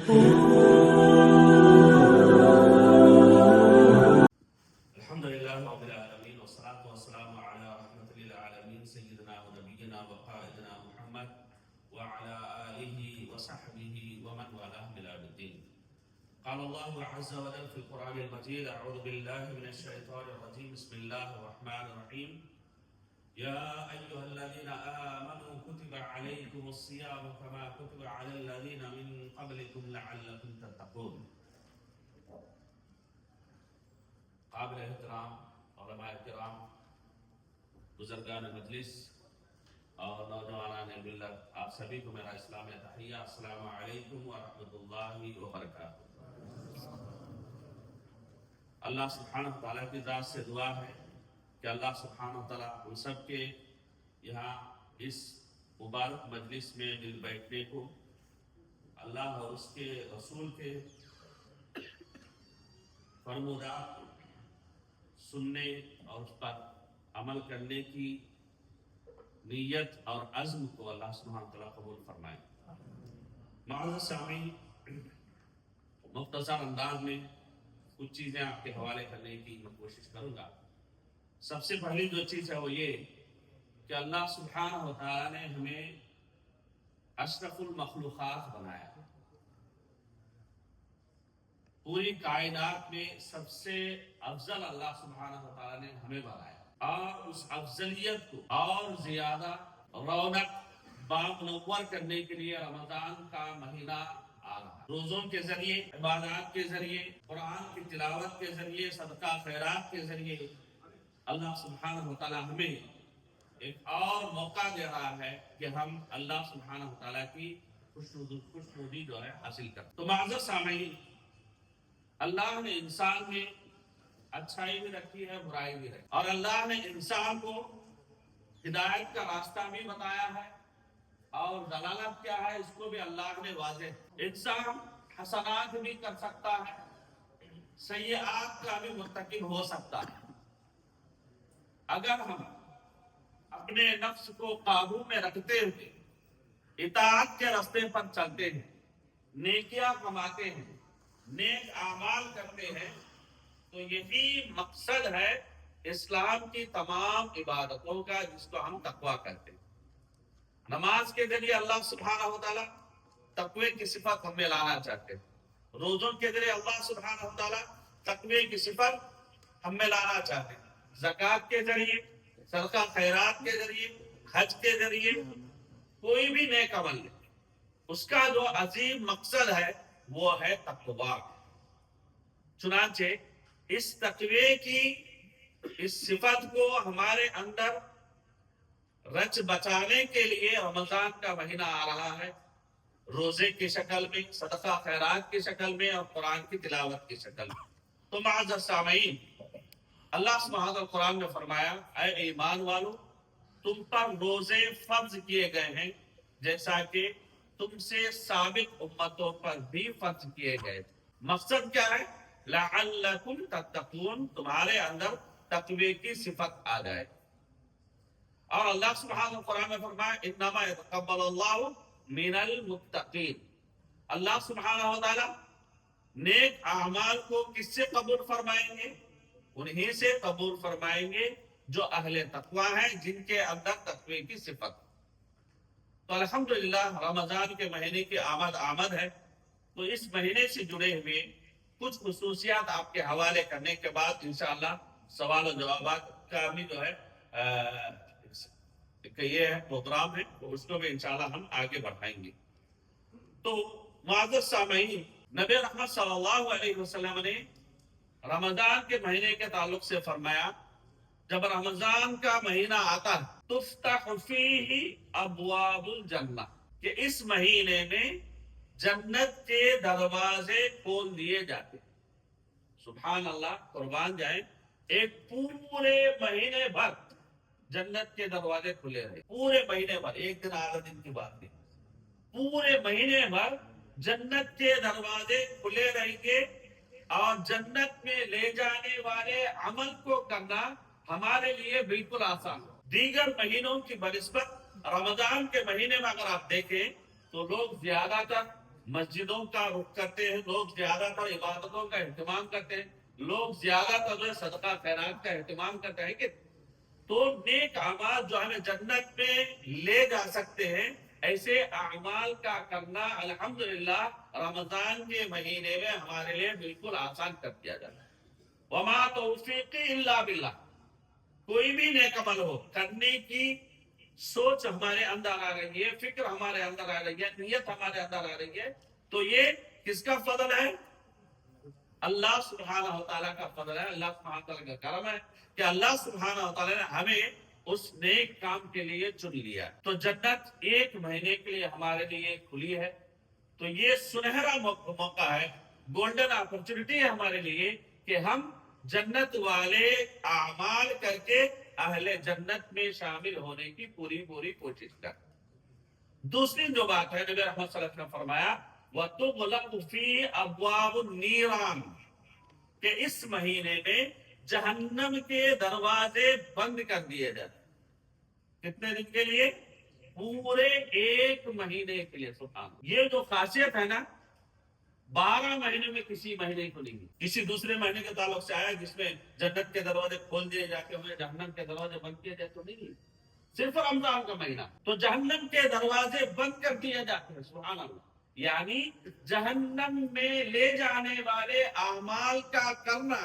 الحمد لله رب العالمين والصلاة والسلام على رحمة للعالمين سيدنا ونبينا وقائدنا محمد وعلى آله وصحبه ومن والاه إلى الدين. قال الله عز وجل في القرآن المجيد: أعوذ بالله من الشيطان الرجيم، بسم الله الرحمن الرحيم. يا أيها الذين آمنوا كتب عليكم الصيام كما كتب على الذين من قبلكم لعلكم تتقون. قابل احترام علماء کرام، بزرگان مجلس اور نوجوانان ملت، آپ سبھی کو میرا اسلامی تحیہ، السلام علیکم ورحمۃ اللہ وبرکاتہ۔ اللہ سبحانہ تعالیٰ کی ذات سے دعا ہے کہ اللہ سبحانہ تعالیٰ ہم سب کے یہاں اس مبارک مجلس میں مل بیٹھنے کو، اللہ اور اس کے رسول کے فرمودات سننے اور اس پر عمل کرنے کی نیت اور عزم کو اللہ سبحانہ تعالیٰ قبول فرمائے۔ معزز سامعین، مختصر انداز میں کچھ چیزیں آپ کے حوالے کرنے کی میں کوشش کروں گا۔ سب سے پہلی جو چیز ہے وہ یہ کہ اللہ سبحانہ و تعالیٰ نے ہمیں اشرف المخلوقات بنایا۔ پوری کائنات میں سب سے افضل اللہ سبحانہ و تعالیٰ نے ہمیں بنایا، اور اس افضلیت کو اور زیادہ رونق بامنور کرنے کے لیے رمضان کا مہینہ آ رہا ہے۔ روزوں کے ذریعے، عبادات کے ذریعے، قرآن کی تلاوت کے ذریعے، صدقہ خیرات کے ذریعے اللہ سبحانہ و تعالیٰ ہمیں ایک اور موقع دے رہا ہے کہ ہم اللہ سبحانہ و تعالیٰ کی خوشنودی جو ہے حاصل کریں۔ تو معزز سامعین، اللہ نے انسان میں اچھائی بھی رکھی ہے، برائی بھی رکھی، اور اللہ نے انسان کو ہدایت کا راستہ بھی بتایا ہے، اور ضلالت کیا ہے اس کو بھی اللہ نے واضح۔ انسان حسنات بھی کر سکتا ہے، سیئات کا بھی مرتکب ہو سکتا ہے۔ اگر ہم اپنے نفس کو قابو میں رکھتے ہوئے اطاعت کے راستے پر چلتے ہیں، نیکیاں کماتے ہیں، نیک اعمال کرتے ہیں، تو یہی مقصد ہے اسلام کی تمام عبادتوں کا، جس کو ہم تقویٰ کہتے ہیں۔ نماز کے ذریعے اللہ سبحانہ و تعالیٰ تقوی کی صفت ہم میں لانا چاہتے ہیں۔ روزوں کے ذریعے اللہ سبحانہ و تعالیٰ تقوی کی صفت ہم میں لانا چاہتے ہیں۔ زکوٰۃ کے ذریعے، صدقہ خیرات کے ذریعے، حج کے ذریعے، کوئی بھی نیک عمل نہیں، اس کا جو عظیم مقصد ہے وہ ہے تقویٰ۔ چنانچہ اس تقوی کی اس صفت کو ہمارے اندر رچ بچانے کے لیے رمضان کا مہینہ آ رہا ہے، روزے کی شکل میں، صدقہ خیرات کی شکل میں، اور قرآن کی تلاوت کی شکل میں۔ تو معزز سامعین، اللہ سبحانہ قرآن میں فرمایا: اے ایمان والو، تم پر روزے فرض کیے گئے ہیں جیسا کہ تم سے سابق امتوں پر بھی فرض کیے گئے تھے۔ مقصد کیا ہے؟ لعلکم تتقون، تمہارے اندر تقوی کی صفت آ جائے۔ اور اللہ سبحانہ قرآن میں فرمایا: انما یتقبل اللہ من المتقین، اللہ سبحانہ وتعالی نیک اعمال کو کس سے قبول فرمائیں گے؟ انہی سے قبول فرمائیں گے جو اہل تقوی ہیں، جن کے اندر تقوی کی صفت۔ تو الحمدللہ رمضان کے مہینے کی آمد ہے، تو اس مہینے سے جڑے ہوئے کچھ خصوصیات آپ کے حوالے کرنے کے بعد انشاءاللہ سوال و جوابات کا بھی جو ہے کہ یہ پروگرام ہے، تو اس کو بھی انشاءاللہ ہم آگے بڑھائیں گے۔ تو معزز سامعین، نبی رحمت صلی اللہ علیہ وسلم نے رمضان کے مہینے کے تعلق سے فرمایا، جب رمضان کا مہینہ آتا ہے تفتح فیہ ابواب الجنہ، کہ اس مہینے میں جنت کے دروازے کھول دیے جاتے ہیں۔ سبحان اللہ، قربان جائیں، ایک پورے مہینے بھر جنت کے دروازے کھلے رہے، پورے مہینے بھر، ایک دن آدھا دن کی بات نہیں، پورے مہینے بھر جنت کے دروازے کھلے رہیں گے، اور جنت میں لے جانے والے عمل کو کرنا ہمارے لیے بالکل آسان۔ دیگر مہینوں کی بنسبت رمضان کے مہینے میں اگر آپ دیکھیں تو لوگ زیادہ تر مسجدوں کا رخ کرتے ہیں، لوگ زیادہ تر عبادتوں کا اہتمام کرتے ہیں، لوگ زیادہ تر جو ہے صدقہ خیرات کا اہتمام کرتے ہیں کہ تو نیک اعمال جو ہمیں جنت میں لے جا سکتے ہیں، ایسے اعمال کا کرنا الحمدللہ رمضان کے مہینے میں ہمارے لیے بالکل آسان کر دیا جاتا ہے۔ وما توفیقی الا باللہ، کوئی بھی نیک عمل ہو کرنے کی سوچ ہمارے اندر آ رہی ہے، فکر ہمارے اندر آ رہی ہے، نیت ہمارے اندر آ رہی ہے، تو یہ کس کا فضل ہے؟ اللہ سبحانہ و تعالیٰ کا فضل ہے، اللہ سبحانہ و تعالیٰ کا کرم ہے کہ اللہ سبحانہ و تعالیٰ نے ہمیں اس نیک کام کے لیے چن لیا۔ تو جنت ایک مہینے کے لیے ہمارے لیے کھلی ہے، تو یہ سنہرا موقع ہے، گولڈن اپرچونٹی ہے ہمارے لیے کہ ہم جنت والے اعمال کر کے اہل جنت میں شامل ہونے کی پوری کوشش کریں۔ دوسری جو بات ہے، نبی رحمت صلی اللہ علیہ وسلم نے فرمایا وَتُغْلَقُ فِي أَبْوَابُ النِّيرَانِ، کہ اس مہینے میں جہنم کے دروازے بند کر دیے جاتے ہیں۔ کتنے دن کے لیے؟ پورے ایک مہینے کے لیے۔ سبحان اللہ، یہ جو خاصیت ہے نا 12 مہینے میں کسی مہینے کو نہیں، کسی دوسرے مہینے کے تعلق سے آیا جس میں جنت کے دروازے کھول دیے جاتے ہیں، جہنم کے دروازے بند کیے جاتے تو نہیں، صرف رمضان کا مہینہ تو جہنم کے دروازے بند کر دیے جاتے ہیں۔ سبحان اللہ، یعنی جہنم میں لے جانے والے اعمال کا کرنا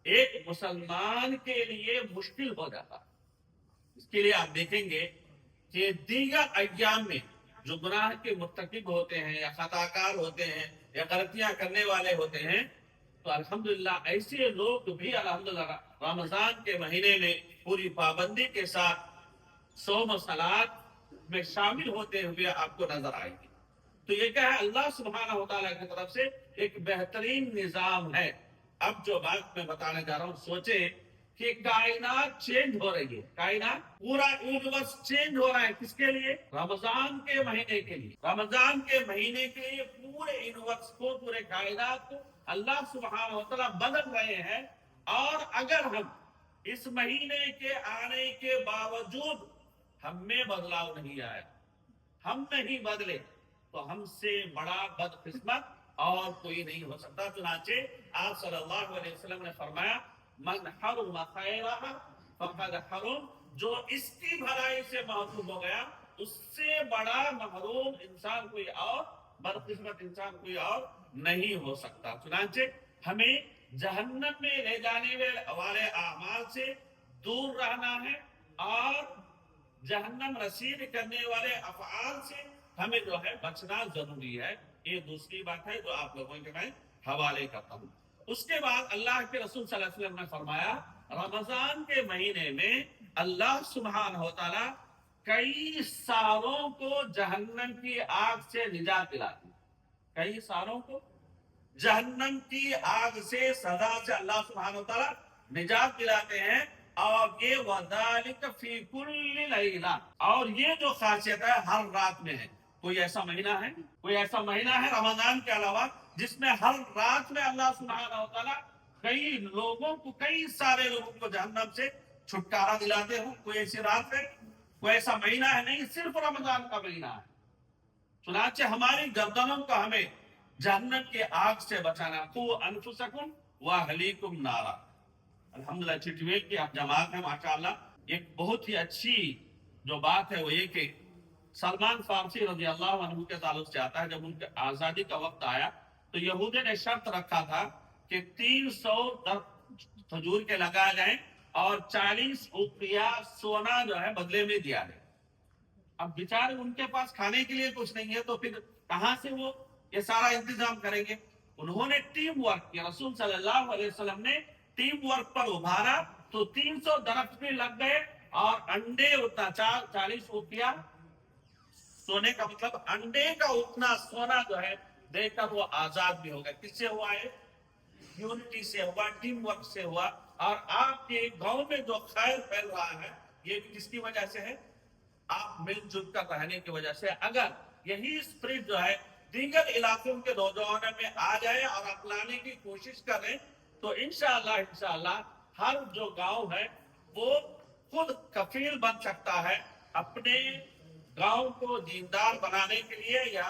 ایک مسلمان کے لیے مشکل ہو جاتا۔ اس کے لیے آپ دیکھیں گے کہ دیگر ایام میں جو گناہ کے مرتکب ہوتے ہیں یا خطا کار ہوتے ہیں یا غلطیاں کرنے والے ہوتے ہیں، تو الحمدللہ ایسے لوگ بھی الحمدللہ رمضان کے مہینے میں پوری پابندی کے ساتھ صوم و صلات میں شامل ہوتے ہوئے آپ کو نظر آئے گی۔ تو یہ کیا ہے؟ اللہ سبحانہ و تعالیٰ کی طرف سے ایک بہترین نظام ہے۔ اب جو بات میں بتانے جا رہا ہوں، سوچیں کہ کائنات چینج ہو رہی ہے، کائنات پورا یونیورس چینج ہو رہا ہے، کس کے لیے؟ رمضان کے مہینے کے لیے۔ رمضان کے مہینے کے لیے پورے یونیورس کو، پورے کائنات کو اللہ سبحانہ و تعالیٰ بدل رہے ہیں، اور اگر ہم اس مہینے کے آنے کے باوجود ہم میں بدلاؤ نہیں آیا، ہم نہیں بدلے، تو ہم سے بڑا بدقسمت اور کوئی نہیں ہو سکتا۔ چنانچہ آپ صلی اللہ علیہ وسلم نے فرمایا من حرم خیرہ فقد حرم، جو اس کی بھلائی سے محروم ہو گیا اس سے بڑا محروم انسان کوئی اور، بدقسمت انسان کوئی اور نہیں ہو سکتا۔ چنانچہ ہمیں جہنم میں لے جانے والے اعمال سے دور رہنا ہے، اور جہنم رسید کرنے والے افعال سے ہمیں جو ہے بچنا ضروری ہے۔ یہ دوسری بات ہے جو آپ لوگوں کے میں حوالے کرتا ہوں۔ اس کے بعد اللہ کے رسول صلی اللہ علیہ وسلم نے فرمایا رمضان کے مہینے میں اللہ سبحانہ و تعالیٰ کئی سالوں کو جہنم کی آگ سے نجات دلاتی، کئی سالوں کو جہنم کی آگ سے، سزا سے اللہ سبحانہ و تعالیٰ نجات دلاتے ہیں، اور یہ وَذَلِكَ فِي كُلِّ لَيْلَةٍ، اور یہ جو خاصیت ہے ہر رات میں ہے۔ کوئی ایسا مہینہ ہے، کوئی ایسا مہینہ ہے رمضان کے علاوہ جس میں ہر رات میں اللہ سبحانہ و تعالیٰ کئی لوگوں کو، کئی سارے لوگوں کو جہنم سے چھٹکارا دلاتے ہوں؟ کوئی ایسی رات ہے، کوئی ایسا مہینہ ہے؟ نہیں، صرف رمضان کا مہینہ ہے۔ چنانچہ ہماری گردنوں کو ہمیں جہنم کی آگ سے بچانا۔ قُوا أَنفُسَكُمْ وَأَهْلِيكُمْ نَارًا۔ الحمدللہ چٹوے کی آپ جماعت ہے ماشاءاللہ۔ ایک بہت ہی اچھی جو بات ہے وہ یہ کہ سلمان فارسی رضی اللہ عنہ کے تعلق سے آتا ہے، جب ان کے آزادی کا وقت آیا تو یہودی نے شرط رکھا تھا کہ 300 درخت کھجور کے لگائے جائیں اور 40 اوقیہ سونا جو ہے بدلے میں دیا جائے۔ اب بیچارے ان کے پاس کھانے کے لیے کچھ نہیں ہے، تو پھر کہاں سے وہ یہ سارا انتظام کریں گے؟ انہوں نے ٹیم ورک کیا، رسول صلی اللہ علیہ وسلم نے ٹیم ورک پر ابھارا، تو 300 درخت بھی لگ گئے، اور انڈے اتنا 40 اوقیہ سونے کا، مطلب انڈے کا اتنا سونا جو ہے دے کر وہ آزاد بھی ہو گئے۔ کس سے ہوا ہے؟ یونٹی سے ہوا، ٹیم ورک سے ہوا۔ اور آپ کے گاؤں میں جو خیر پھیل رہا ہے یہ بھی کس کی وجہ سے ہے؟ آپ مل جل کر رہنے کی وجہ سے۔ اگر یہی اسپرٹ جو ہے دیگر علاقوں کے نوجوانوں میں آ جائے اور اپنانے کی کوشش کریں، تو انشاءاللہ ہر جو گاؤں ہے وہ خود کفیل بن سکتا ہے اپنے گاؤں کو دیندار بنانے کے لیے یا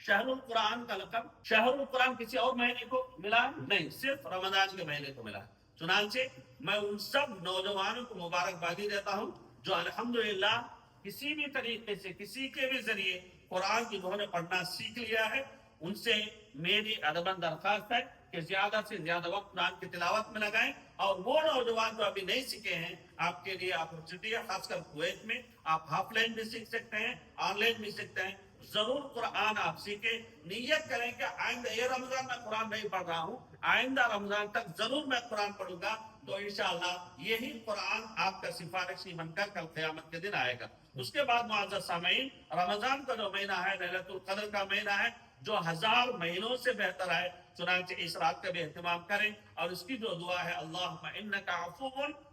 شہر القرآن کا لقب شہر القرآن کسی اور مہینے کو ملا نہیں، صرف رمضان کے مہینے کو ملا۔ چنانچہ میں ان سب نوجوانوں کو مبارکبادی دیتا ہوں جو الحمدللہ کسی بھی طریقے سے کسی کے بھی ذریعے قرآن کی جنہوں نے پڑھنا سیکھ لیا ہے، ان سے میری ادباً درخواست ہے کہ زیادہ سے زیادہ وقت قرآن کی تلاوت میں لگائیں، اور وہ نوجوان جو ابھی نہیں سیکھے ہیں آپ کے لیے اپرچونٹی ہے، خاص کر کویت میں آپ آف لائن بھی سیکھ سکتے ہیں، آن لائن بھی سیکھتے ہیں۔ ضرور قرآن آپ سیکھیں، نیت کریں کہ آئندہ یہ رمضان میں قرآن نہیں پڑھ رہا ہوں، آئندہ رمضان تک ضرور میں قرآن پڑھوں گا، تو انشاءاللہ یہی قرآن آپ کا سفارشی بن کر کل قیامت کے دن آئے گا۔ اس کے بعد معزز سامعین، رمضان کا جو مہینہ ہے لیلۃ القدر کا مہینہ ہے جو 1000 مہینوں سے بہتر ہے، چنانچہ اس رات کا بھی اہتمام کریں، اور اس کی جو دعا ہے اللہم انک عفو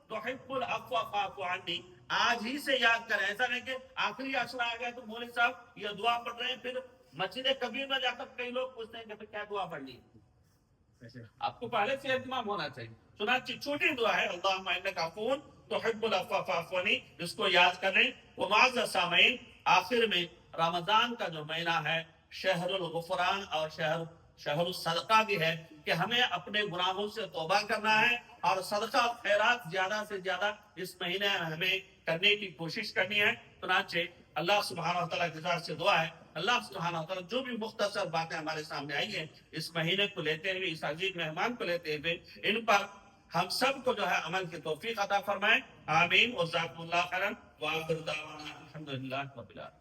تحب العفو فاعف عنی، آج ہی سے یاد کریں۔ ایسا نہیں کہ آخری عشر آ گیا تو مولوی صاحب یہ دعا پڑھ رہے ہیں، پھر مسجد کبیر میں جا کر کئی لوگ پوچھتے ہیں کہ کیا دعا پڑھنی ہے، آپ کو پہلے سے اہتمام ہونا چاہیے۔ چنانچہ چھوٹی دعا ہے اللہم انک عفو تحب العفو فاعف عنی، اس کو یاد کریں۔ وہ معزز سامعین، آخر میں رمضان کا جو مہینہ ہے شہر الغفران اور شہر الصدقہ بھی ہے کہ ہمیں اپنے گناہوں سے توبہ کرنا ہے، اور صدقہ اور خیرات زیادہ سے زیادہ اس مہینے میں ہمیں کرنے کی کوشش کرنی ہے۔ چنانچہ اللہ سبحانہ وتعالیٰ کی ذات سے دعا ہے اللہ سبحانہ وتعالیٰ جو بھی مختصر باتیں ہمارے سامنے آئی ہیں اس مہینے کو لیتے ہوئے، اس عزیز مہمان کو لیتے ہوئے، ان پر ہم سب کو جو ہے عمل کی توفیق عطا فرمائے، آمین۔ وجزاکم اللہ خیرا، وآخر دعوانا الحمدللہ رب العالمین۔